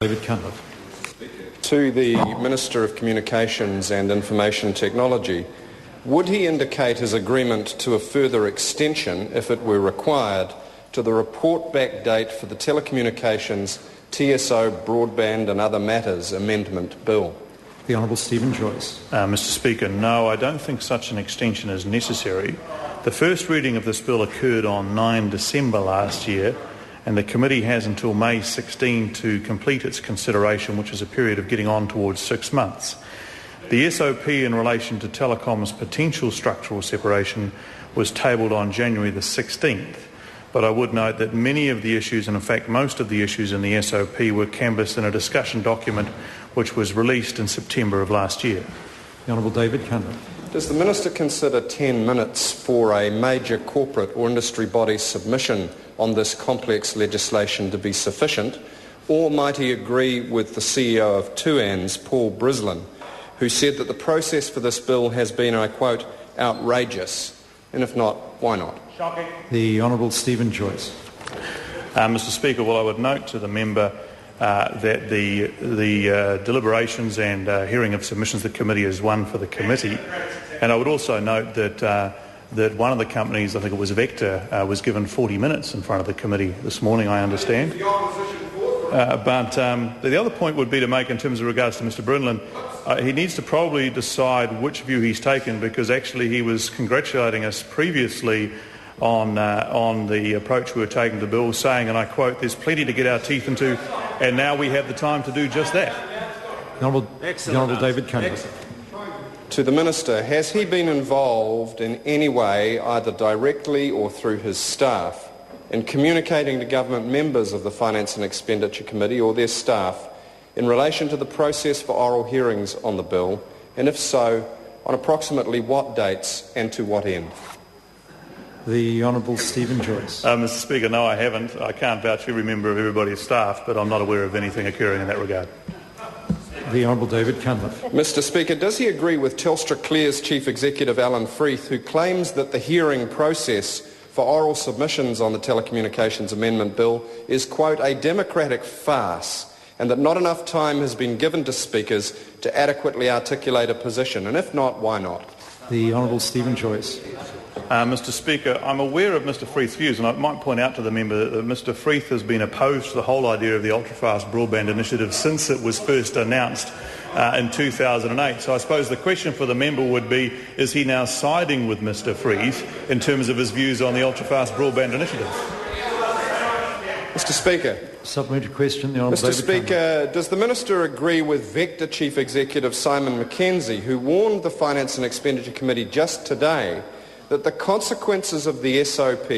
David Cunliffe. To the Minister of Communications and Information Technology, would he indicate his agreement to a further extension, if it were required, to the report back date for the Telecommunications TSO Broadband and Other Matters Amendment Bill? The Honourable Stephen Joyce. Mr Speaker, no, I don't think such an extension is necessary. The first reading of this bill occurred on 9 December last year, and the committee has until May 16 to complete its consideration, which is a period of getting on towards 6 months. The SOP in relation to Telecom's potential structural separation was tabled on January the 16th, but I would note that many of the issues, and in fact most of the issues in the SOP, were canvassed in a discussion document which was released in September of last year. The Honourable David Cunliffe. Does the Minister consider 10 minutes for a major corporate or industry body's submission on this complex legislation to be sufficient, or might he agree with the CEO of Tuan's, Paul Brislin, who said that the process for this bill has been, I quote, outrageous, and if not, why not? Shocking. The Honourable Stephen Joyce. Mr Speaker, well, I would note to the member that the deliberations and hearing of submissions of the committee is one for the committee, and I would also note that one of the companies, I think it was Vector, was given 40 minutes in front of the committee this morning, I understand. But the other point would be to make in terms of regards to Mr Brinlin, he needs to probably decide which view he's taken, because actually he was congratulating us previously on the approach we were taking to the bill, saying, and I quote, "There's plenty to get our teeth into, and now we have the time to do just that." The Honourable David Cunliffe. To the Minister, has he been involved in any way, either directly or through his staff, in communicating to government members of the Finance and Expenditure Committee or their staff in relation to the process for oral hearings on the bill, and if so, on approximately what dates and to what end? The Honourable Stephen Joyce. Mr Speaker, no, I haven't. I can't vouch for every member of everybody's staff, but I'm not aware of anything occurring in that regard. The Honourable David Cunliffe. Mr Speaker, does he agree with Telstra Clear's Chief Executive Alan Freeth, who claims that the hearing process for oral submissions on the Telecommunications Amendment Bill is, quote, a democratic farce, and that not enough time has been given to speakers to adequately articulate a position, and if not, why not? The Honourable Stephen Joyce. Mr Speaker, I'm aware of Mr Freeth's views, and I might point out to the member that Mr Freeth has been opposed to the whole idea of the ultra-fast broadband initiative since it was first announced in 2008. So I suppose the question for the member would be, is he now siding with Mr Freeth in terms of his views on the ultra-fast broadband initiative? Mr Speaker. Supplementary question. The Honourable Mr David Speaker, Cunliffe. does the Minister agree with Vector Chief Executive Simon McKenzie, who warned the Finance and Expenditure Committee just today that the consequences of the SOP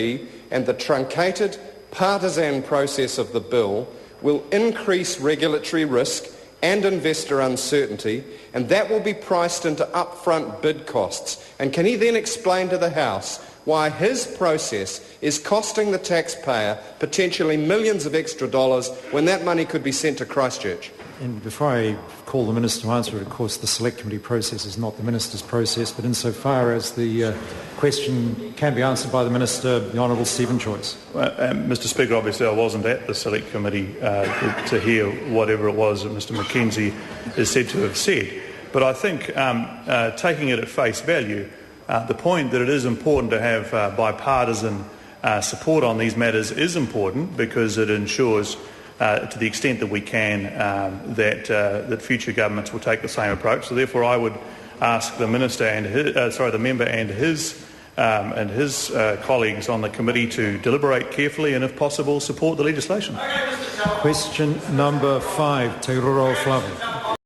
and the truncated partisan process of the bill will increase regulatory risk and investor uncertainty, and that will be priced into upfront bid costs? And can he then explain to the House why his process is costing the taxpayer potentially millions of extra dollars when that money could be sent to Christchurch? And before I call the Minister to answer it, of course, the Select Committee process is not the Minister's process, but insofar as the question can be answered by the Minister, the Honourable Stephen Joyce. Mr Speaker, obviously I wasn't at the Select Committee to hear whatever it was that Mr McKenzie is said to have said. But I think, taking it at face value, the point that it is important to have bipartisan support on these matters is important, because it ensures, to the extent that we can, that future governments will take the same approach. So therefore, I would ask the minister and the member and his colleagues on the committee to deliberate carefully and, if possible, support the legislation. Question number 5, Te Roro Flavu.